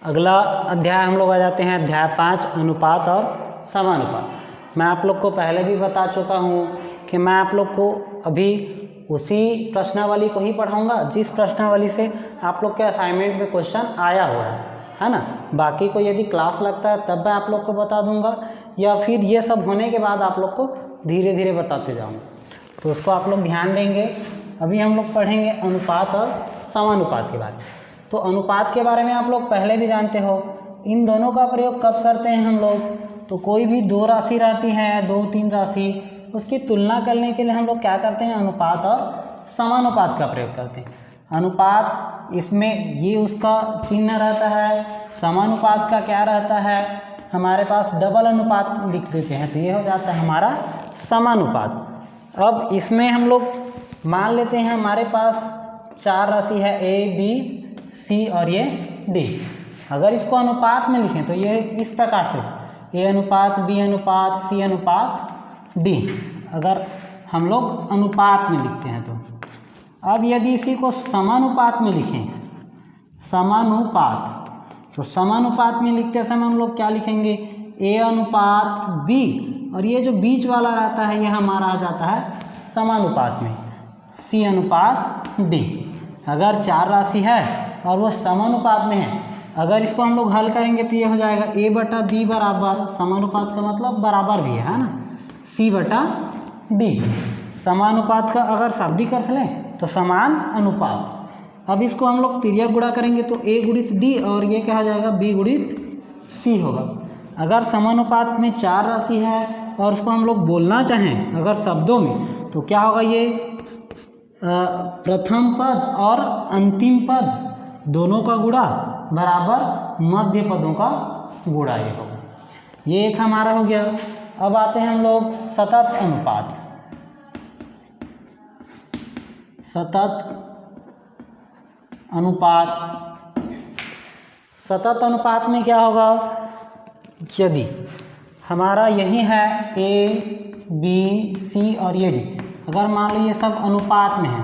अगला अध्याय हम लोग आ जाते हैं अध्याय 5 अनुपात और समानुपात। मैं आप लोग को पहले भी बता चुका हूँ कि मैं आप लोग को अभी उसी प्रश्नावली को ही पढ़ाऊँगा जिस प्रश्नावली से आप लोग के असाइनमेंट में क्वेश्चन आया हुआ है ना। बाकी को यदि क्लास लगता है तब मैं आप लोग को बता दूँगा या फिर ये सब होने के बाद आप लोग को धीरे धीरे बताते जाऊँगा, तो उसको आप लोग ध्यान देंगे। अभी हम लोग पढ़ेंगे अनुपात और समानुपात के बारे में। तो अनुपात के बारे में आप लोग पहले भी जानते हो। इन दोनों का प्रयोग कब करते हैं हम लोग? तो कोई भी दो राशि रहती है, दो तीन राशि, उसकी तुलना करने के लिए हम लोग क्या करते हैं? अनुपात और समानुपात का प्रयोग करते हैं। अनुपात इसमें ये उसका चिन्ह रहता है, समानुपात का क्या रहता है? हमारे पास डबल अनुपात लिख देते हैं तो ये हो जाता है हमारा समानुपात। अब इसमें हम लोग मान लेते हैं हमारे पास चार राशि है A, B, C और ये D। अगर इसको अनुपात में लिखें तो ये इस प्रकार से A अनुपात B अनुपात C अनुपात D, अगर हम लोग अनुपात में लिखते हैं तो। अब यदि इसी को समानुपात में लिखें, समानुपात, तो समानुपात में लिखते समय हम लोग क्या लिखेंगे? A अनुपात B, और ये जो बीच वाला रहता है ये हमारा आ जाता है समानुपात में, C अनुपात D। अगर चार राशि है और वो समानुपात में है, अगर इसको हम लोग हल करेंगे तो ये हो जाएगा A बटा B बराबर, समानुपात का मतलब बराबर भी है ना, C बटा D। समानुपात का अगर शाब्दिक अर्थ लें तो समान अनुपात। अब इसको हम लोग तिर्यक गुणा करेंगे तो A गुणित D और ये क्या हो जाएगा? B गुणित C होगा। अगर समानुपात में चार राशि है और उसको हम लोग बोलना चाहें अगर शब्दों में तो क्या होगा? ये प्रथम पद और अंतिम पद दोनों का गुणा बराबर मध्य पदों का गुणा ये होगा। ये एक हमारा हो गया। अब आते हैं हम लोग सतत अनुपात। सतत अनुपात, सतत अनुपात में क्या होगा? यदि हमारा यही है A, B, C और ये D, अगर मान लो ये सब अनुपात में है,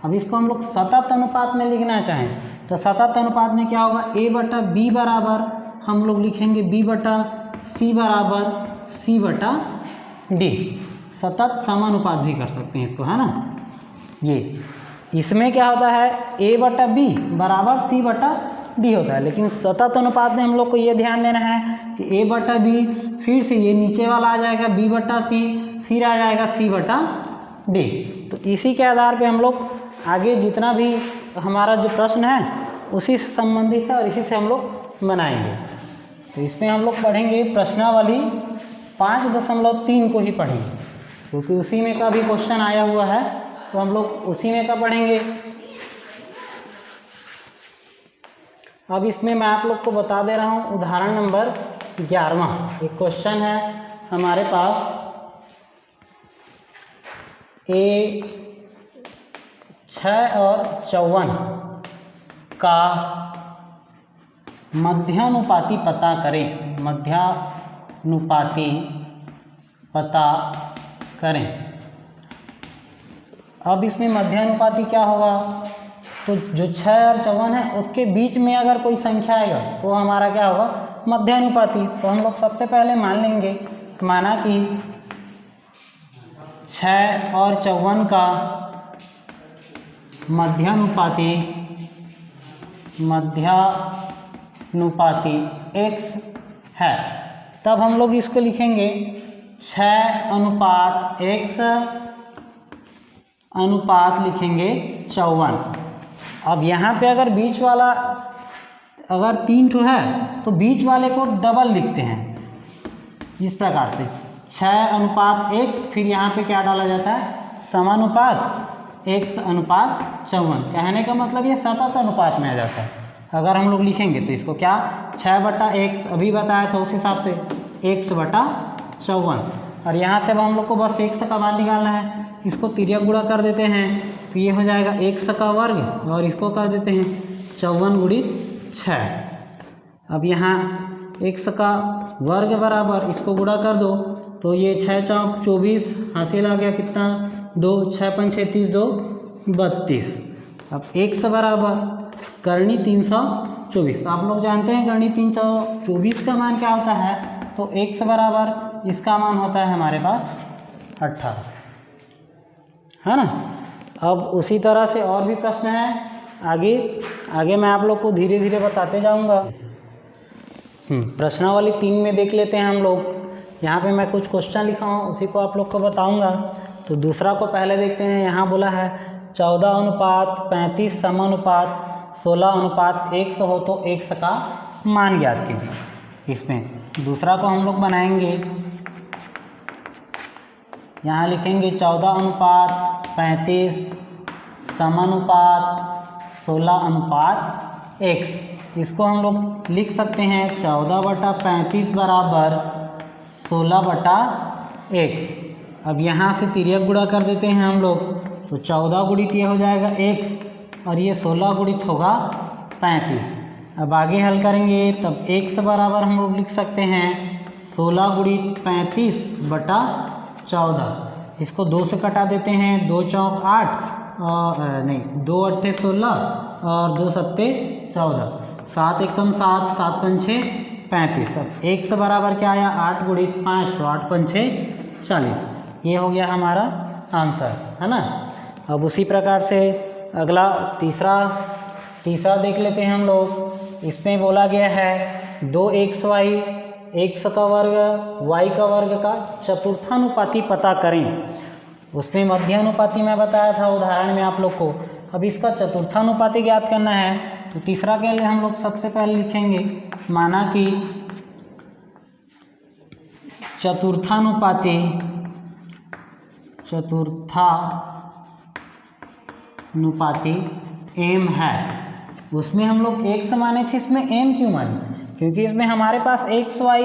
अब इसको हम लोग सतत अनुपात में लिखना चाहें तो सतत अनुपात में क्या होगा? A बटा B बराबर हम लोग लिखेंगे B बटा C बराबर C बटा D। सतत समानुपात भी कर सकते हैं इसको, है ना। ये इसमें क्या होता है? A बटा B बराबर C बटा D होता है, लेकिन सतत अनुपात में हम लोग को ये ध्यान देना है कि A बटा B, फिर से ये नीचे वाला आ जाएगा B बटा C, फिर आ जाएगा C बटा D। तो इसी के आधार पे हम लोग आगे जितना भी हमारा जो प्रश्न है उसी से संबंधित है और इसी से हम लोग बनाएंगे। तो इसमें हम लोग पढ़ेंगे प्रश्नावली 5.3 को ही पढ़ेंगे, क्योंकि उसी में का भी क्वेश्चन आया हुआ है, तो हम लोग उसी में का पढ़ेंगे। अब इसमें मैं आप लोग को बता दे रहा हूँ उदाहरण नंबर 11। एक क्वेश्चन है हमारे पास A 6 और 54 का मध्यानुपाती पता करें। मध्यानुपाती पता करें। अब इसमें मध्यानुपाती क्या होगा? तो जो 6 और 54 है उसके बीच में अगर कोई संख्या आएगा तो हमारा क्या होगा? मध्यानुपाती। तो हम लोग सबसे पहले मान लेंगे, माना कि 6 और 54 का मध्यानुपाती x है, तब हम लोग इसको लिखेंगे 6 अनुपात x अनुपात लिखेंगे 54। अब यहाँ पे अगर बीच वाला अगर 3 ठो है तो बीच वाले को डबल लिखते हैं इस प्रकार से 6 अनुपात x, फिर यहाँ पे क्या डाला जाता है? समानुपात x अनुपात 54। कहने का मतलब ये सतत अनुपात में आ जाता है। अगर हम लोग लिखेंगे तो इसको क्या 6 बटा x अभी बताया था उस हिसाब से x बटा 54, और यहाँ से अब हम लोग को बस x का मान निकालना है। इसको तिर्यक गुणा कर देते हैं तो ये हो जाएगा x का वर्ग और इसको कर देते हैं 54 गुणित 6। अब यहाँ x का वर्ग बराबर इसको गुणा कर दो तो ये 6 चौक 24 हासिल आ गया कितना? 2, 6 पंच 36, 2 32। अब x बराबर करनी 364 24। आप लोग जानते हैं गणित 324 का मान क्या होता है, तो x बराबर इसका मान होता है हमारे पास 18, है ना। अब उसी तरह से और भी प्रश्न है, आगे मैं आप लोग को धीरे धीरे बताते जाऊंगा। प्रश्नावली 3 में देख लेते हैं हम लोग। यहाँ पे मैं कुछ क्वेश्चन लिखा हूँ, उसी को आप लोग को बताऊंगा। तो दूसरा को पहले देखते हैं। यहाँ बोला है 14:35 समानुपात 16:1 हो तो x का मान ज्ञात कीजिए। इसमें दूसरा को हम लोग बनाएंगे। यहाँ लिखेंगे 14:35 समानुपात 16:x। इसको हम लोग लिख सकते हैं 14/35 बराबर 16/x। अब यहाँ से तिर्यक गुणा कर देते हैं हम लोग, तो 14 गुणित ये हो जाएगा x और ये 16 गुणित होगा 35। अब आगे हल करेंगे तब x बराबर हम लोग लिख सकते हैं 16 गुणित 35/14। इसको 2 से कटा देते हैं, 2 चौक 8 और नहीं 2 अट्ठे 16 और 2 सत्ते 14, 7 एकम 7, 7 पंछे 35। अब x बराबर क्या आया 8 गुणित 5, तो 8 पंछे 40। ये हो गया हमारा आंसर, है ना। अब उसी प्रकार से अगला तीसरा देख लेते हैं हम लोग। इसमें बोला गया है 2xy x का वर्ग y का वर्ग का चतुर्थानुपाती पता करें। उसमें मध्यानुपाती मैं बताया था उदाहरण में आप लोग को। अब इसका चतुर्थानुपाती ज्ञात करना है, तो तीसरा के लिए हम लोग सबसे पहले लिखेंगे, माना कि चतुर्थानुपाती m है। उसमें हम लोग x माने थे, इसमें m क्यों माने, क्योंकि इसमें हमारे पास x y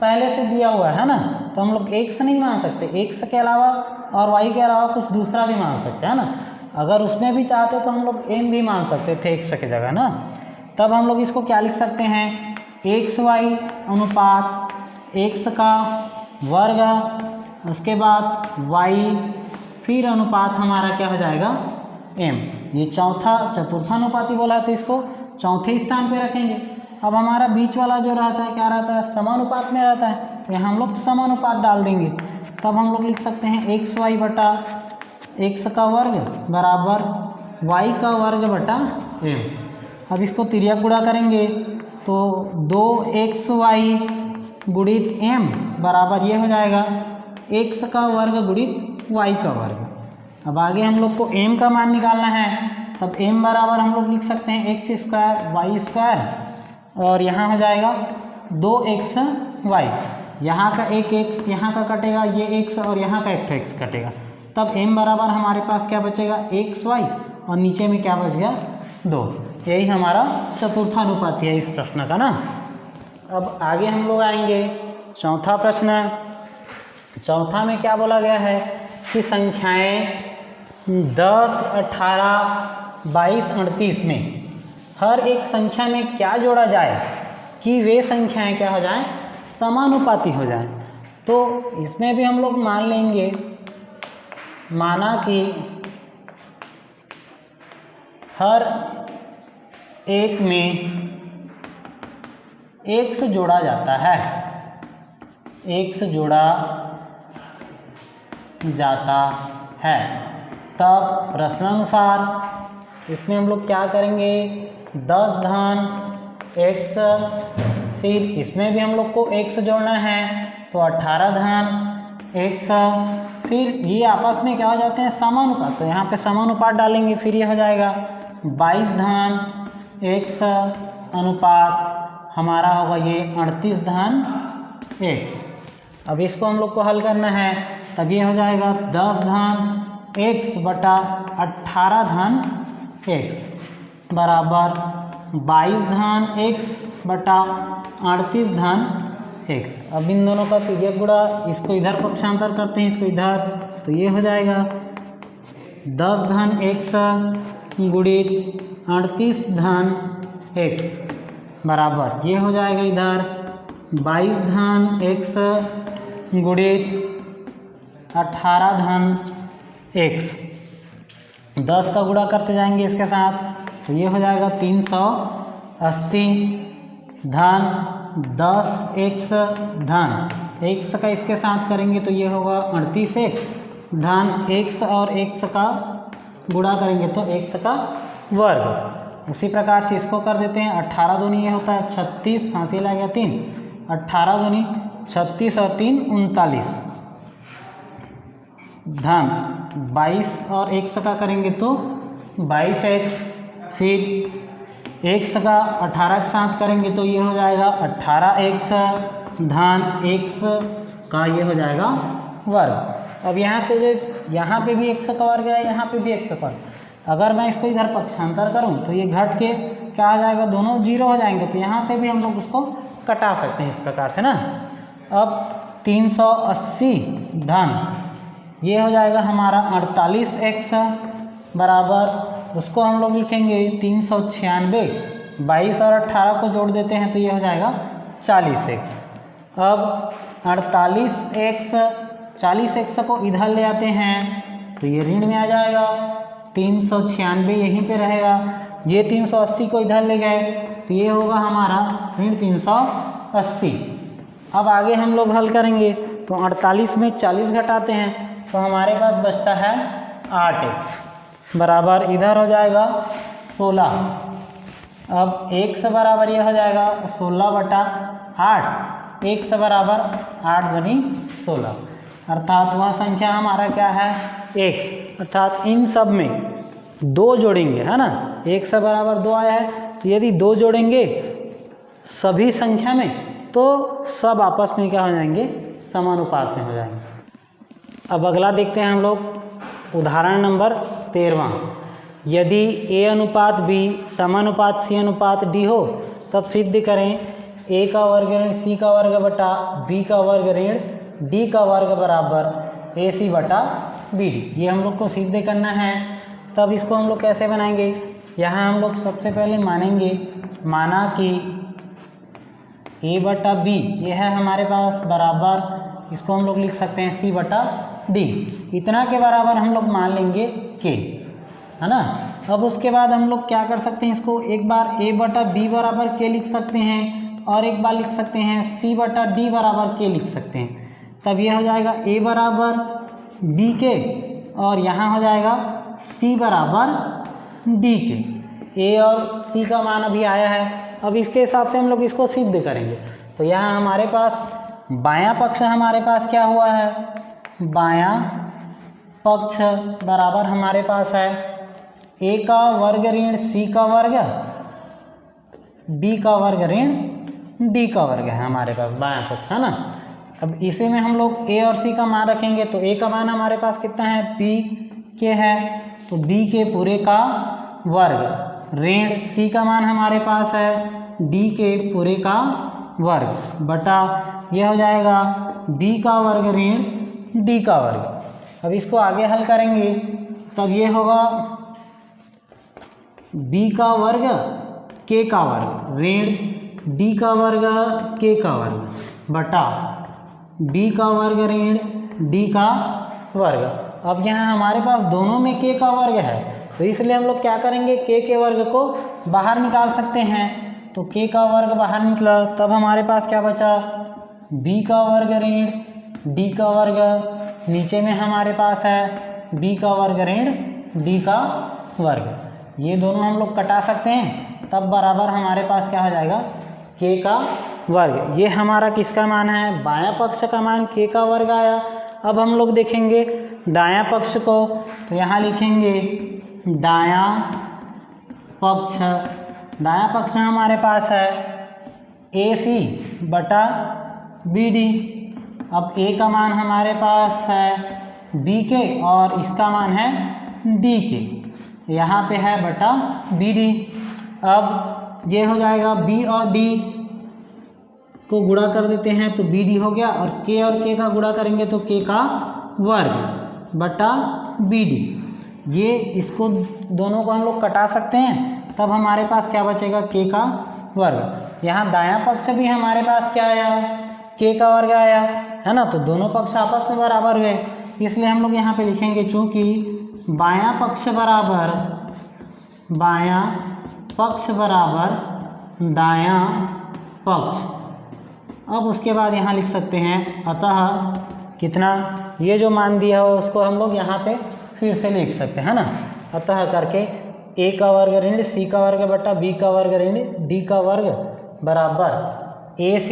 पहले से दिया हुआ है ना, तो हम लोग x नहीं मान सकते, x के अलावा और y के अलावा कुछ दूसरा भी मान सकते हैं ना। अगर उसमें भी चाहते तो हम लोग m भी मान सकते थे x की जगह ना। तब हम लोग इसको क्या लिख सकते हैं, xy अनुपात x का वर्ग, उसके बाद y, फिर अनुपात हमारा क्या हो जाएगा m। ये चतुर्थानुपाती बोला है तो इसको चौथे स्थान पे रखेंगे। अब हमारा बीच वाला जो रहता है क्या रहता है, समानुपात में रहता है, तो यहाँ हम लोग समानुपात डाल देंगे। तब हम लोग लिख सकते हैं xy बटा x का वर्ग बराबर y का वर्ग बटा m। अब इसको तिर्यक गुणा करेंगे तो 2xy गुणित m बराबर ये हो जाएगा x का वर्ग गुणित y का वर्ग। अब आगे हम लोग को m का मान निकालना है, तब m बराबर हम लोग लिख सकते हैं x स्क्वायर y स्क्वायर, और यहाँ हो जाएगा 2xy। यहाँ का एक x यहाँ का कटेगा, ये x और यहाँ का एक x कटेगा। तब m बराबर हमारे पास क्या बचेगा xy, और नीचे में क्या बच गया 2। यही हमारा चतुर्थानुपाती है इस प्रश्न का ना। अब आगे हम लोग आएंगे चौथा प्रश्न। चौथा में क्या बोला गया है कि संख्याएं 10, 18, 22, 38 में हर एक संख्या में क्या जोड़ा जाए कि वे संख्याएं क्या हो जाएं, समानुपाती हो जाएं। तो इसमें भी हम लोग मान लेंगे, माना कि हर एक में x जोड़ा जाता है, x जोड़ा जाता है। तब प्रश्नानुसार इसमें हम लोग क्या करेंगे, 10 धन x, फिर इसमें भी हम लोग को x जोड़ना है तो 18 धन x, फिर ये आपस में क्या हो जाते हैं समानुपात, तो यहाँ पे समानुपात डालेंगे, फिर ये हो जाएगा 22 धन x अनुपात हमारा होगा ये 38 धन x। अब इसको हम लोग को हल करना है, तब ये हो जाएगा 10 धन x बटा 18 धन x बराबर 22 धन x बटा 38 धन x। अब इन दोनों का तिर्यक गुणा, इसको इधर पक्षांतर करते हैं, इसको इधर, तो ये हो जाएगा 10 धन x गुणित 38 धन x बराबर ये हो जाएगा इधर 22 धन x गुणित 18 धन x। 10 का गुणा करते जाएंगे इसके साथ, तो ये हो जाएगा 80 धन 10x धन x का इसके साथ करेंगे तो ये होगा 38x धन x और x का गुणा करेंगे तो x का वर्ग। उसी प्रकार से इसको कर देते हैं 18 दूनी ये होता है 36, हासिल आ गया 3, 18 दूनी 36 और 3 39 धन 22 और x का करेंगे तो 22x, फिर x का 18 के साथ करेंगे तो ये हो जाएगा 18x धन x का ये हो जाएगा वर्ग। अब यहाँ से जो यहाँ पे भी x का वर्ग है, यहाँ पे भी x का वर्ग, अगर मैं इसको इधर पक्षांतर करूँ तो ये घट के क्या हो जाएगा, दोनों 0 हो जाएंगे। तो यहाँ से भी हम लोग उसको कटा सकते हैं इस प्रकार से ना। अब 380 धन ये हो जाएगा हमारा 48x बराबर, उसको हम लोग लिखेंगे 396, 22 और 18 को जोड़ देते हैं तो ये हो जाएगा 40x। अब 40x को इधर ले आते हैं तो ये ऋण में आ जाएगा, 396 यहीं पे रहेगा, ये 380 को इधर ले गए तो ये होगा हमारा ऋण 380। अब आगे हम लोग हल करेंगे तो 48 में 40 घटाते हैं तो हमारे पास बचता है 8x बराबर, इधर हो जाएगा 16। अब x बराबर ये हो जाएगा 16/8, x बराबर 8 गुनी 16, अर्थात वह संख्या हमारा क्या है x, अर्थात इन सब में 2 जोड़ेंगे, है ना, x बराबर 2 आया है तो यदि 2 जोड़ेंगे सभी संख्या में तो सब आपस में क्या हो जाएंगे, समानुपात में हो जाएंगे। अब अगला देखते हैं हम लोग उदाहरण नंबर 13। यदि a अनुपात b समानुपात c अनुपात d हो तब सिद्ध करें a का वर्ग ऋण c का वर्ग बटा b का वर्ग ऋण d का वर्ग बराबर ac बटा bd। ये हम लोग को सिद्ध करना है। तब इसको हम लोग कैसे बनाएंगे, यहाँ हम लोग सबसे पहले मानेंगे, माना कि a बटा b ये है हमारे पास बराबर, इसको हम लोग लिख सकते हैं c बटा d, इतना के बराबर हम लोग मान लेंगे k, है ना। अब उसके बाद हम लोग क्या कर सकते हैं, इसको एक बार a बटा b बराबर k लिख सकते हैं और एक बार लिख सकते हैं c बटा d बराबर k लिख सकते हैं। तब यह हो जाएगा a बराबर b के और यहाँ हो जाएगा c बराबर d के। a और c का मान अभी आया है, अब इसके हिसाब से हम लोग इसको सिद्ध करेंगे। तो यहाँ हमारे पास बायां पक्ष हमारे पास क्या हुआ है, बायां पक्ष बराबर हमारे पास है a का वर्ग ऋण c का वर्ग b का वर्ग ऋण d का वर्ग है हमारे पास बायां पक्ष, है ना। अब इसी में हम लोग a और c का मान रखेंगे तो a का मान हमारे पास कितना है, b के है तो b के पूरे का वर्ग ऋण c का मान हमारे पास है d के पूरे का वर्ग बटा यह हो जाएगा b का वर्ग ऋण d का वर्ग। अब इसको आगे हल करेंगे तब ये होगा b का वर्ग k का वर्ग ऋण d का वर्ग k का वर्ग बटा b का वर्ग ऋण d का वर्ग। अब यहाँ हमारे पास दोनों में k का वर्ग है तो इसलिए हम लोग क्या करेंगे, k के वर्ग को बाहर निकाल सकते हैं। तो k का वर्ग बाहर निकला तब हमारे पास क्या बचा, b का वर्ग ऋण d का वर्ग, नीचे में हमारे पास है b का वर्ग ऋण d का वर्ग। ये दोनों हम लोग कटा सकते हैं तब बराबर हमारे पास क्या हो जाएगा, k का वर्ग। ये हमारा किसका मान है, बायां पक्ष का मान k का वर्ग आया। अब हम लोग देखेंगे दायां पक्ष को, तो यहाँ लिखेंगे दायां पक्ष। दायां पक्ष हमारे पास है AC बटा BD। अब A का मान हमारे पास है B के और इसका मान है D के, यहाँ पे है बटा BD। अब ये हो जाएगा B और D को गुणा कर देते हैं तो BD हो गया और K का गुणा करेंगे तो K का वर्ग बटा BD। ये इसको दोनों को हम लोग कटा सकते हैं तब हमारे पास क्या बचेगा, K का वर्ग। यहाँ दायां पक्ष भी हमारे पास क्या आया, K का वर्ग आया, है ना। तो दोनों पक्ष आपस में बराबर हुए, इसलिए हम लोग यहाँ पे लिखेंगे चूँकि बायां पक्ष बराबर दायां पक्ष। अब उसके बाद यहाँ लिख सकते हैं अतः कितना, ये जो मान दिया हो उसको हम लोग यहाँ पे फिर से लिख सकते हैं ना, अतः करके a का वर्ग ऋण c का वर्ग बटा b का वर्ग ऋण d का वर्ग बराबर ac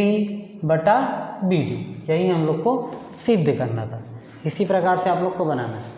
बटा bd। यही हम लोग को सिद्ध करना था। इसी प्रकार से आप लोग को बनाना है।